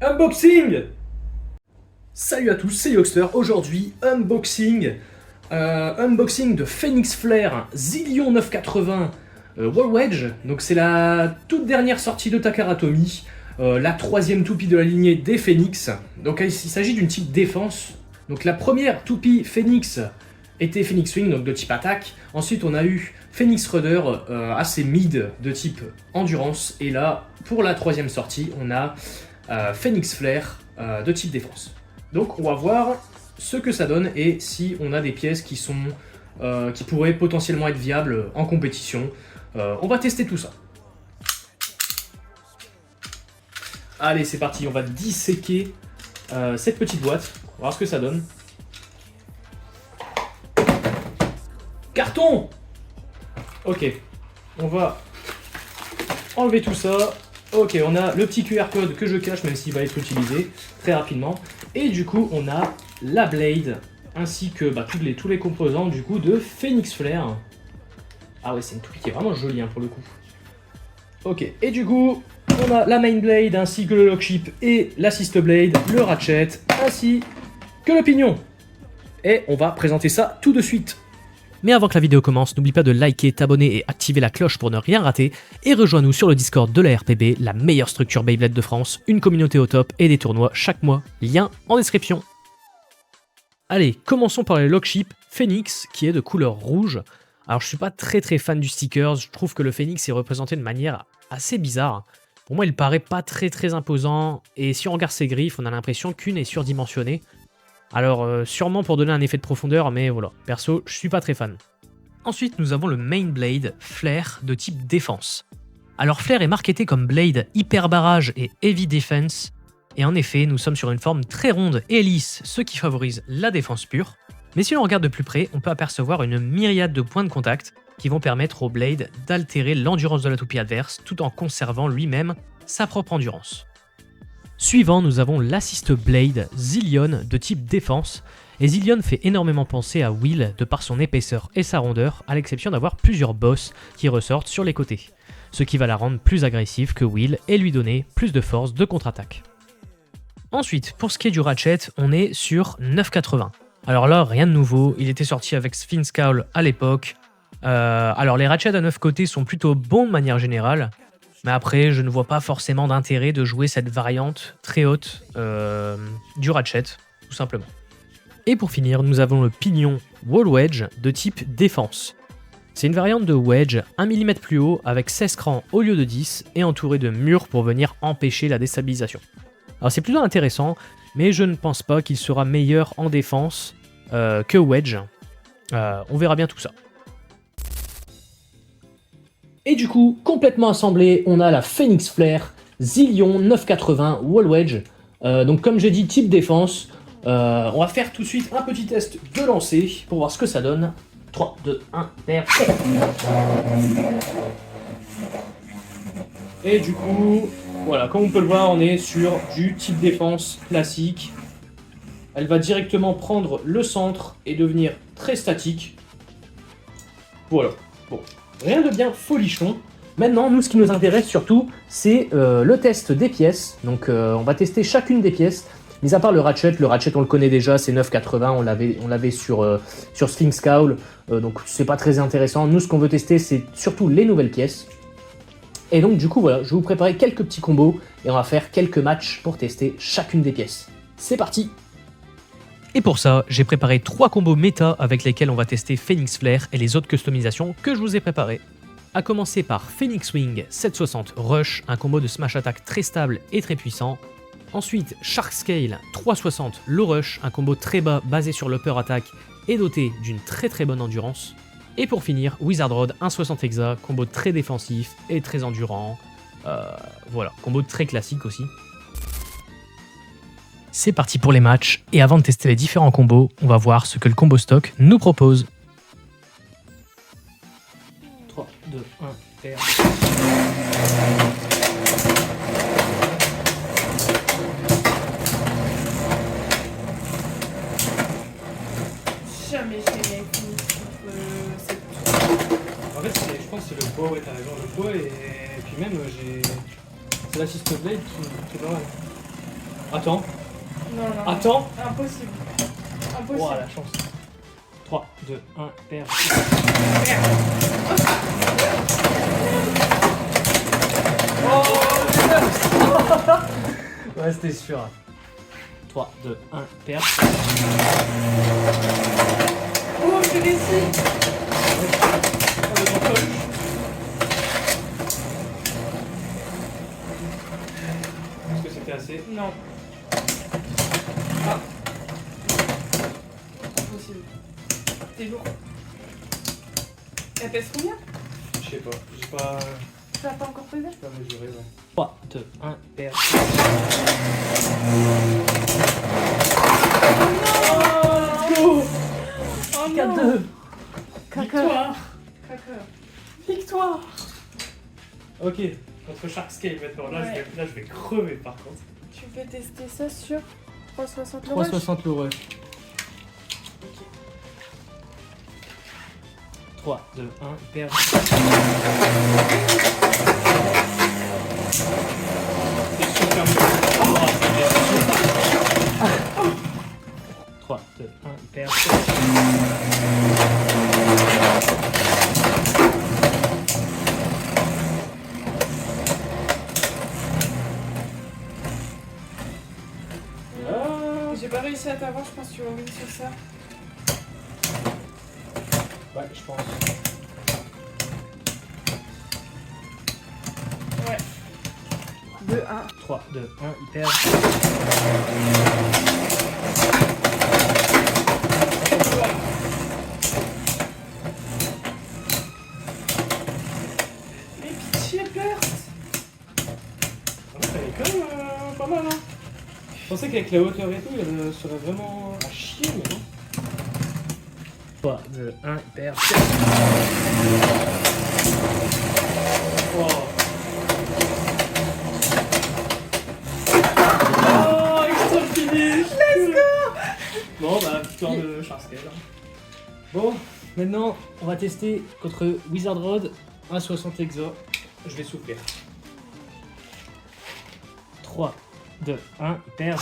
Unboxing. Salut à tous, c'est Yoxter. Aujourd'hui, unboxing de Phoenix Flare Zillion 980 Wall Wedge. Donc c'est la toute dernière sortie de Takara Tomy, la troisième toupie de la lignée des Phoenix. Donc il s'agit d'une type défense. Donc la première toupie Phoenix était Phoenix Wing, donc de type attaque. Ensuite on a eu Phoenix Rudder, assez mid, de type endurance. Et là, pour la troisième sortie, on a Phoenix Flare de type défense. Donc on va voir ce que ça donne et si on a des pièces qui pourraient potentiellement être viables en compétition. On va tester tout ça. Allez, c'est parti, on va disséquer cette petite boîte. On va voir ce que ça donne. Carton! Ok, on va enlever tout ça. Ok, on a le petit QR code que je cache, même s'il va être utilisé très rapidement. Et du coup, on a la blade, ainsi que tous les composants du coup de Phoenix Flare. Ah ouais, c'est une toupie qui est vraiment jolie hein, pour le coup. Ok, et du coup, on a la main blade, ainsi que le lock ship et l'assist blade, le ratchet, ainsi que le pignon. Et on va présenter ça tout de suite. Mais avant que la vidéo commence, n'oublie pas de liker, t'abonner et activer la cloche pour ne rien rater. Et rejoins-nous sur le Discord de la RPB, la meilleure structure Beyblade de France, une communauté au top et des tournois chaque mois. Lien en description. Allez, commençons par les lock ship Phoenix, qui est de couleur rouge. Alors je suis pas très fan du sticker, je trouve que le Phoenix est représenté de manière assez bizarre. Pour moi il paraît pas très imposant, et si on regarde ses griffes, on a l'impression qu'une est surdimensionnée. Alors, sûrement pour donner un effet de profondeur, mais voilà, perso, je suis pas très fan. Ensuite, nous avons le Main Blade Flare de type défense. Alors, Flare est marketé comme Blade Hyper Barrage et Heavy Defense, et en effet, nous sommes sur une forme très ronde et lisse, ce qui favorise la défense pure. Mais si l'on regarde de plus près, on peut apercevoir une myriade de points de contact qui vont permettre au Blade d'altérer l'endurance de la toupie adverse tout en conservant lui-même sa propre endurance. Suivant, nous avons l'Assist Blade Zillion de type défense, et Zillion fait énormément penser à Will de par son épaisseur et sa rondeur, à l'exception d'avoir plusieurs boss qui ressortent sur les côtés, ce qui va la rendre plus agressive que Will et lui donner plus de force de contre-attaque. Ensuite, pour ce qui est du ratchet, on est sur 980. Alors là, rien de nouveau, il était sorti avec Sphinx Cowl à l'époque. Alors les ratchets à 9 côtés sont plutôt bons de manière générale, mais après, je ne vois pas forcément d'intérêt de jouer cette variante très haute du ratchet, tout simplement. Et pour finir, nous avons le pignon Wall Wedge de type défense. C'est une variante de wedge 1 mm plus haut avec 16 crans au lieu de 10 et entouré de murs pour venir empêcher la déstabilisation. Alors c'est plutôt intéressant, mais je ne pense pas qu'il sera meilleur en défense que wedge. On verra bien tout ça. Et du coup, complètement assemblé, on a la Phoenix Flare Zillion 980 Wall Wedge. Donc comme j'ai dit, type défense. On va faire tout de suite un petit test de lancer pour voir ce que ça donne. 3, 2, 1, paire. Et du coup, voilà, comme on peut le voir, on est sur du type défense classique. Elle va directement prendre le centre et devenir très statique. Voilà, bon. Rien de bien folichon. Maintenant, nous, ce qui nous intéresse surtout, c'est le test des pièces. Donc, on va tester chacune des pièces. Mis à part le ratchet on le connaît déjà, c'est 980, on l'avait sur Sphinx Cowl. Donc, c'est pas très intéressant. Nous, ce qu'on veut tester, c'est surtout les nouvelles pièces. Et donc, du coup, voilà, je vais vous préparer quelques petits combos et on va faire quelques matchs pour tester chacune des pièces. C'est parti! Et pour ça, j'ai préparé 3 combos méta avec lesquels on va tester Phoenix Flare et les autres customisations que je vous ai préparées. A commencer par Phoenix Wing 760 Rush, un combo de smash attack très stable et très puissant. Ensuite, Shark Scale 360 Low Rush, un combo très bas basé sur l'upper attack et doté d'une très bonne endurance. Et pour finir, Wizard Rod 160 Hexa, combo très défensif et très endurant. Voilà, combo très classique aussi. C'est parti pour les matchs, et avant de tester les différents combos, on va voir ce que le combo stock nous propose. 3, 2, 1, paire. Jamais j'ai aimé cette En fait, je pense que c'est le poids, ouais, t'as raison, le poids, et puis même, c'est l'assist blade qui est pas mal. Attends, Non, non. attends. Impossible. Oh, Impossible. la chance. 3, 2, 1, père. Oh ouais, c'était sûr. 3, 2, 1, père. Oh, j'ai réussi. Est-ce que c'était assez? Non. Ah. Impossible. T'es lourd. Elle pèse combien? Je sais pas, j'ai pas Tu l'as pas encore pesé? mesuré, ouais. 3, 2, 1, père. Oh Go! non. 4-2! Victoire. Craqueur. Victoire. Ok, contre Sharkscale maintenant. Là, Ouais. là, je vais crever par contre. Tu veux tester ça sur 360 le 360 le rush. 3, 2, 1, père. 3, 2, 1, père. J'ai pas réussi à t'avoir, je pense que tu vas revenir sur ça. Ouais, je pense. Ouais. 2, 1. 3, 2, 1, hyper. Mais pitié, perte. Elle est quand même pas mal, hein. Je pensais qu'avec la hauteur et tout, elle serait vraiment à chier, mais non. 3, 2, 1, hyper. Oh. Oh, extra finish. Let's go. Bon, bah, victoire de Sharkscale. Bon, maintenant, on va tester contre Wizard Rod 1,60 Exo. Je vais souffler. 3, 2, 1, hyper.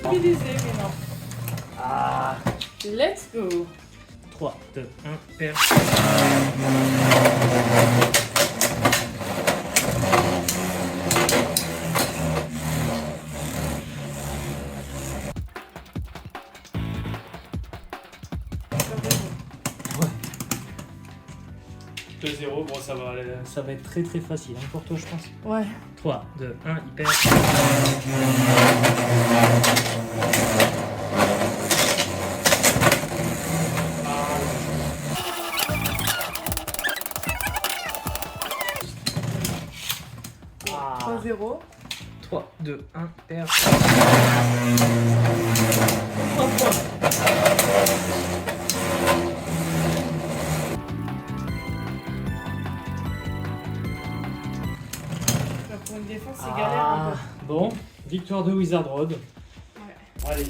Mobilisé, mais non. Ah. Let's go. 3, 2, 1, hyper. Ouais. 2-0, bon ça va être très très facile hein, pour toi je pense. Ouais. 3, 2, 1, hyper. Ah. 3-0. 3, 2, 1, hyper. Pour une défense, c'est galère un peu. Bon, victoire de Wizard Rod. Ouais. Allez.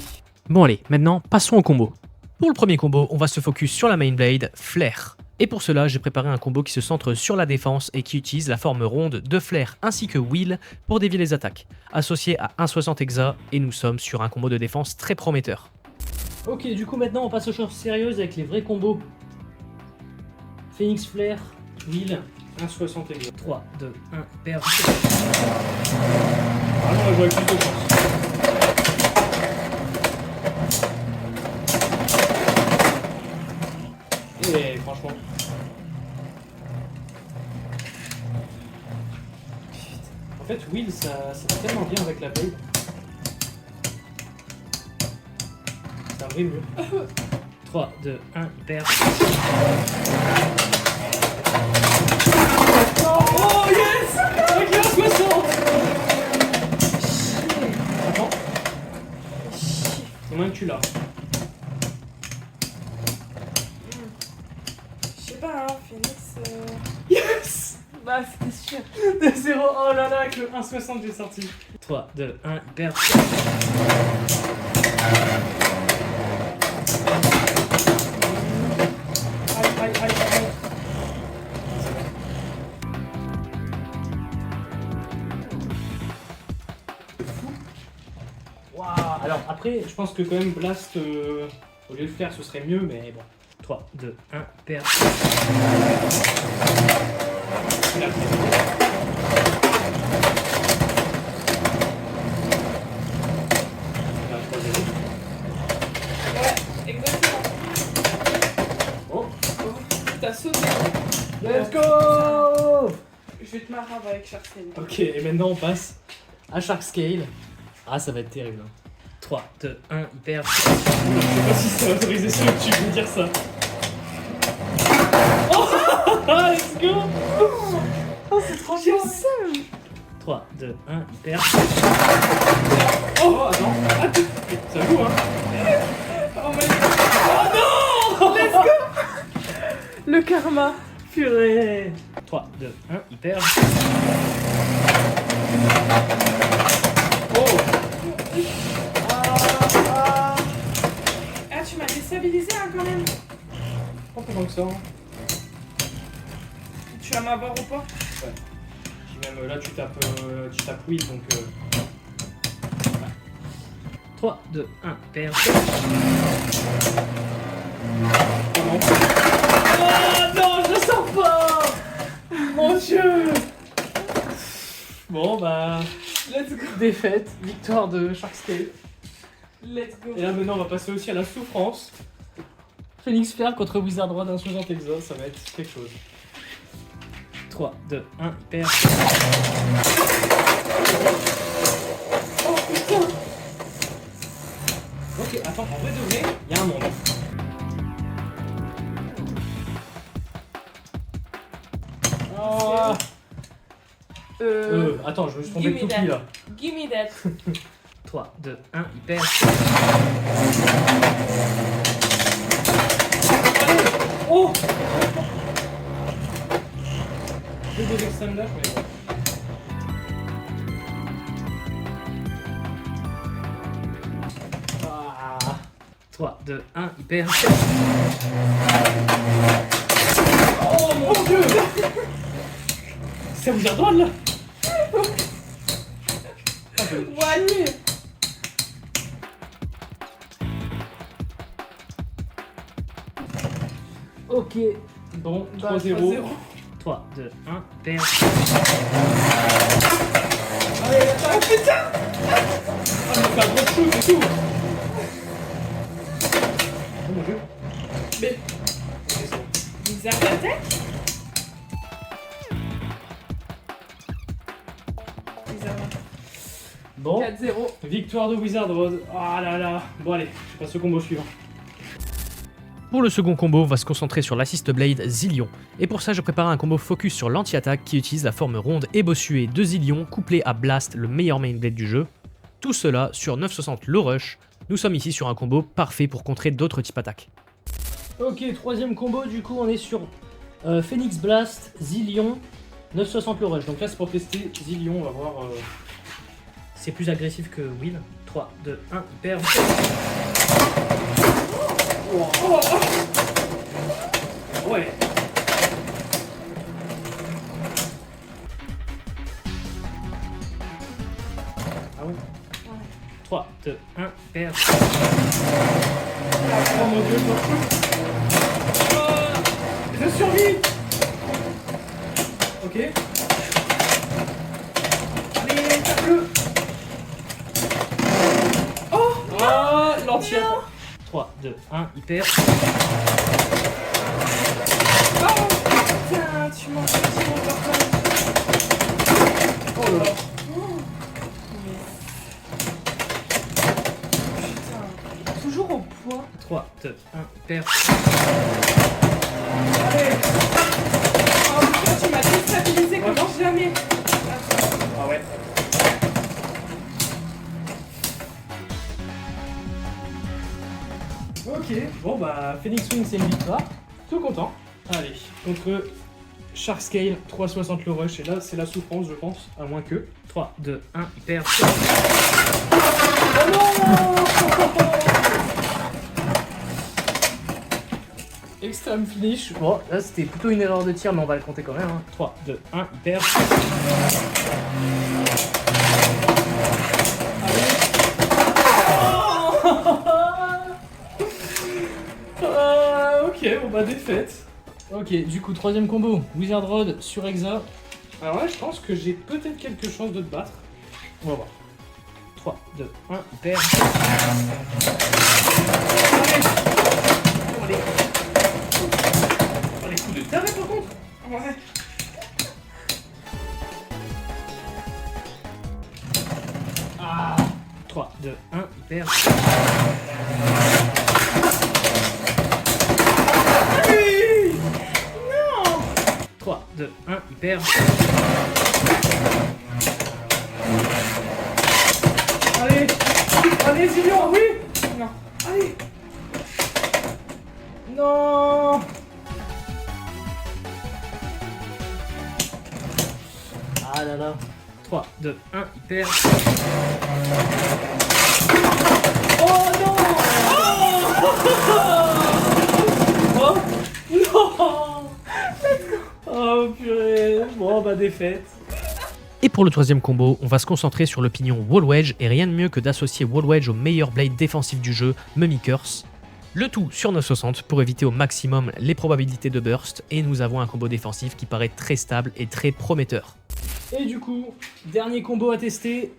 Bon allez, maintenant passons au combo. Pour le premier combo, on va se focus sur la main blade, Flair. Et pour cela, j'ai préparé un combo qui se centre sur la défense et qui utilise la forme ronde de Flair ainsi que Wheel pour dévier les attaques, associé à 1,60 Hexa, et nous sommes sur un combo de défense très prometteur. Ok, du coup maintenant on passe aux choses sérieuses avec les vrais combos. Phoenix Flair, Wheel, 1,60 Hexa. 3, 2, 1, hyper. Ah non, on va jouer avec plus de chance. Et franchement. En fait, Wheel, ça va tellement bien avec la blade. Ça arrive mieux. 3, 2, 1, hyper. Oh yes! Avec le 60! Attends. C'est moins que tu l'as. Je sais pas, hein, Phoenix. Yes! Bah, C'est sûr. 2-0, oh là là, avec le 1,60 j'ai sorti. 3, 2, 1, hyper. Aïe, aïe, aïe, aïe. Waouh. Alors après, je pense que quand même Blast, au lieu de faire, ce serait mieux, mais bon. 3, 2, 1, hyper. Là, Ouais, exactement. oh, T'as sauté. let's go! Je vais te marrer avec Sharkscale. Ok, et maintenant on passe à Shark Scale. Ah, ça va être terrible. 3, 2, 1, hyper. Je sais pas si c'est autorisé sur YouTube de dire ça. Oh, let's go! Oh, c'est trop J'ai le bien! seum. 3, 2, 1, hyper. Oh, attends, attends, ça joue, hein? Oh my god. Oh non. Let's go. Le karma. Purée! 3, 2, 1, hyper. Oh! Ah, tu m'as déstabilisé hein, quand même. Pas pendant que ça. Hein. Tu vas m'avoir ou pas? Puis même là, tu tapes oui, donc. 3, 2, 1, hyper. Oh non, je le sens pas! Mon dieu! Bon bah, Let's go. défaite, victoire de Sharkscale. Let's go. Et là maintenant on va passer aussi à la souffrance. Phoenix Fair contre Wizard Rod d'un 60 exos, ça va être quelque chose. 3, 2, 1, hyper. Oh putain. Ok, attends, en vrai de vrai, il y a un monde. Oh. Attends, je me suis trompé de Give me toupie that. là. Give me that. 3, 2, 1, hyper. Oh! Deux des extrêmes dash, mais bon. Ah. 3, 2, 1, hyper. Oh mon dieu! C'est Wizard Rod là! Wally. Ok, bon, Bah, 3-0. 3, 2, 1, hyper. Allez, attends, putain. Ah, mais c'est un gros shoot et tout! Oh mon dieu! Mais C'est bon. bizarre d'attaque. Bizarre. Bon, 4-0. victoire de Wizard Rod. Ah là là. Bon allez, je passe au combo suivant. Pour le second combo, on va se concentrer sur l'Assist Blade Zillion. Et pour ça, je prépare un combo focus sur l'anti-attaque qui utilise la forme ronde et bossuée de Zillion couplé à Blast, le meilleur main blade du jeu. Tout cela sur 960 low rush. Nous sommes ici sur un combo parfait pour contrer d'autres types attaques. Ok, troisième combo, du coup on est sur Phoenix Blast, Zillion, 960 le rush. Donc là c'est pour tester Zillion, on va voir. C'est plus agressif que Will. 3, 2, 1, hyper. Oh. Ouais. Ah ouais. 3, 2, 1, hyper. Oh mon dieu, je survis. Ok. Allez, tape-le. Oh, l'entière. 3, 2, 1, hyper. Oh putain, tu m'as fait mon portable. Oh là là. Putain, toujours au point. 3, 2, 1, hyper. Allez. Oh putain, tu m'as déstabilisé comme Vraiment jamais. Ah ouais. Ok, bon bah Phoenix Wing c'est une victoire. Tout content. Allez, contre Shark Scale, 360 le rush, et là c'est la souffrance je pense, à moins que. 3, 2, 1, hyper. Oh non. Extreme finish. Bon, là c'était plutôt une erreur de tir, mais on va le compter quand même. Hein. 3, 2, 1, hyper. Ok, bon bah défaite. Ok, du coup, troisième combo, Wizard Rod sur Exa. Alors là, je pense que j'ai peut-être quelque chose de te battre. On va voir. 3, 2, 1, hyper. Allez. Oh, les coups de taré par contre. Ouais. Ah. 3, 2, 1, hyper. 3, 2, 1, hyper. Allez, allez Zillion, oui. Non, allez. Non. Ah là là. 3, 2, 1, hyper. Oh non. Oh non. Oh purée. Bon bah défaite. Et pour le troisième combo, on va se concentrer sur le pignon Wall Wedge, et rien de mieux que d'associer Wall Wedge au meilleur blade défensif du jeu, Mummy Curse. Le tout sur 960 pour éviter au maximum les probabilités de burst, et nous avons un combo défensif qui paraît très stable et très prometteur. Et du coup, dernier combo à tester.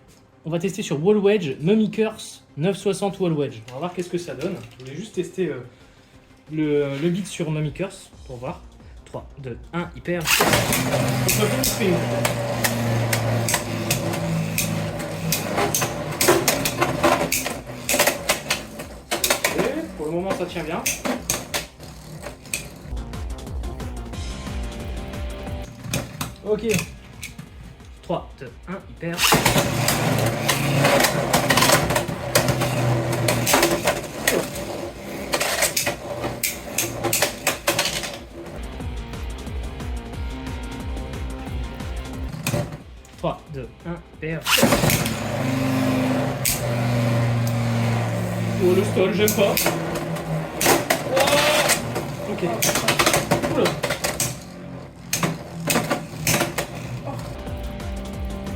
On va tester sur Wall Wedge, Mummy Curse, 960 Wall Wedge. On va voir qu'est-ce que ça donne. Je voulais juste tester le beat sur Mummy Curse pour voir. 3, 2, 1, hyper. Pour le moment, ça tient bien. Ok. 3, 2, 1, hyper. Trois, 2, 1, hyper. Oh le stall, j'aime pas. Oh ok. Oula.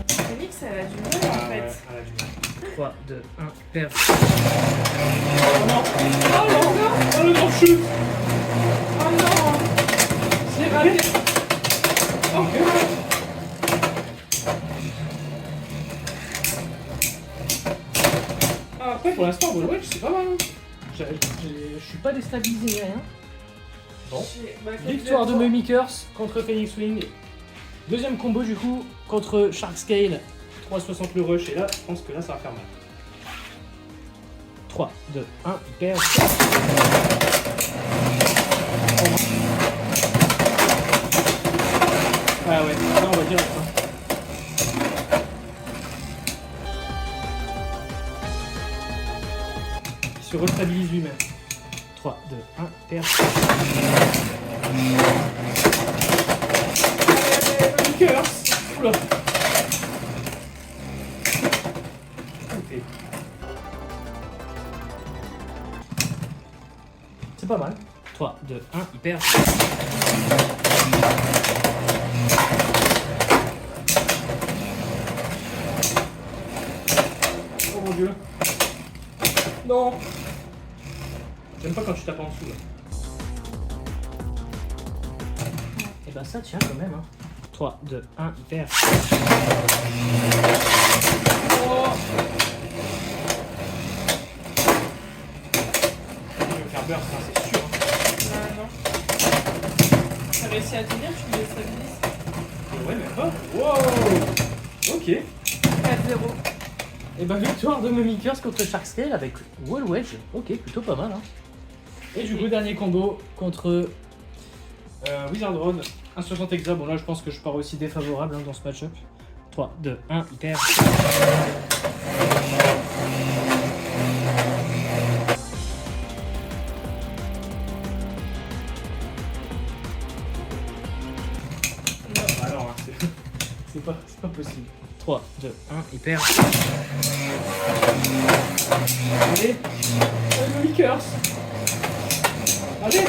Phoenix, elle a du mal en fait. Elle a du mal. 3, 2, 1, hyper. Oh non. Oh non. Oh le grand chute. Oh non. J'ai raté. Ok. Après, pour l'instant, Wall Wedge, c'est pas mal. Je suis pas déstabilisé ni rien. Bon. Victoire de Mummy Curse contre Phoenix Wing. Deuxième combo, du coup, contre Shark Scale. 360 le rush. Et là, je pense que là, ça va faire mal. 3, 2, 1, hyper. Ah ouais, là, on va dire. Se restabilise lui-même. 3, 2, 1, hyper. Curse. Oula. Ok. C'est pas mal. 3, 2, 1, hyper. Oh mon dieu. Non. J'aime pas quand tu tapes en dessous là. Et ben ça tient quand même hein. 3, 2, 1, hyper. Oh. Je vais me faire burst, hein, c'est sûr. Ah non. T'as réussi à tenir, tu me déstabilises. Ouais, même pas. Wow. Ok. 4-0. Et ben victoire de Mummy Curse contre Shark Scale avec Wall Wedge. Ok, plutôt pas mal. Hein. Et du coup, dernier combo contre Wizard Rod. 1,60 exa. Bon, là, je pense que je pars aussi défavorable hein, dans ce match-up. 3, 2, 1, hyper. C'est pas possible. 3, 2, 1, il perd. Allez, le Lickers. Allez.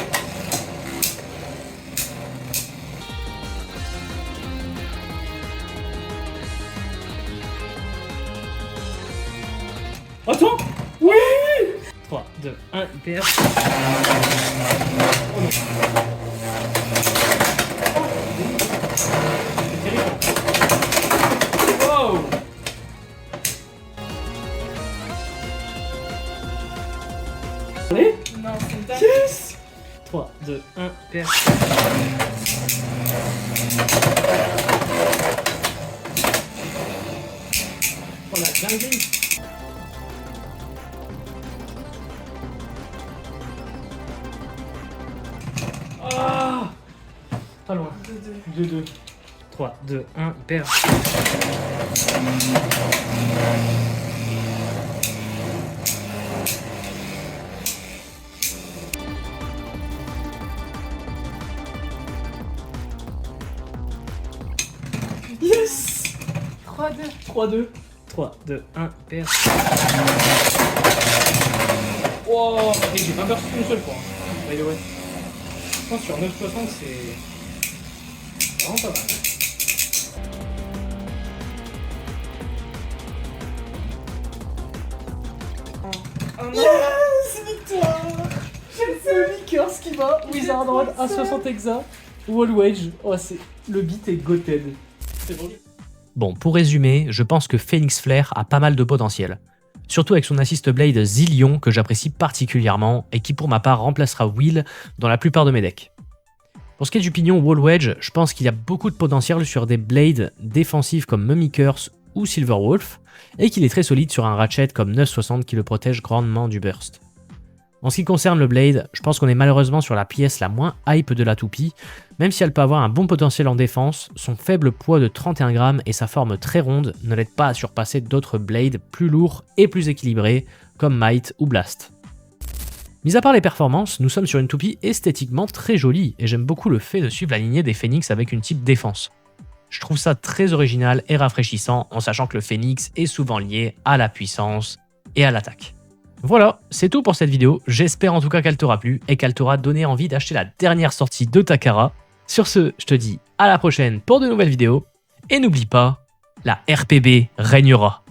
Attends. Oui. 3, 2, 1, il perd. Oh non. C'est terrible. Wow. Allez. Non, c'est dingue. Yes. 3, 2, 1, perd. Oh la dinguerie. Ah. Pas loin. 2, 2. 3, 2, 1, il perd. Yes. 3-2. 3, 2. 3, 2, 1, perd. Wow. Et j'ai pas perçu une seule fois. By the way. Je pense que sur 9,60 c'est vraiment pas mal. Oh non. Yes, victoire. C'est le Lickers qui va. Wizard Rod à 60 hexa. Wall Wage. Oh, c'est le beat est goated. C'est bon. Bon, pour résumer, je pense que Phoenix Flare a pas mal de potentiel. Surtout avec son assist blade Zillion que j'apprécie particulièrement et qui pour ma part remplacera Will dans la plupart de mes decks. Pour ce qui est du pignon Wall Wedge, je pense qu'il y a beaucoup de potentiel sur des blades défensifs comme Mummy Curse ou Silver Wolf et qu'il est très solide sur un ratchet comme 960 qui le protège grandement du burst. En ce qui concerne le blade, je pense qu'on est malheureusement sur la pièce la moins hype de la toupie, même si elle peut avoir un bon potentiel en défense, son faible poids de 31 grammes et sa forme très ronde ne l'aident pas à surpasser d'autres blades plus lourds et plus équilibrés comme Might ou Blast. Mis à part les performances, nous sommes sur une toupie esthétiquement très jolie et j'aime beaucoup le fait de suivre la lignée des Phoenix avec une type défense. Je trouve ça très original et rafraîchissant en sachant que le Phoenix est souvent lié à la puissance et à l'attaque. Voilà, c'est tout pour cette vidéo, j'espère en tout cas qu'elle t'aura plu et qu'elle t'aura donné envie d'acheter la dernière sortie de Takara. Sur ce, je te dis à la prochaine pour de nouvelles vidéos, et n'oublie pas, la RPB régnera.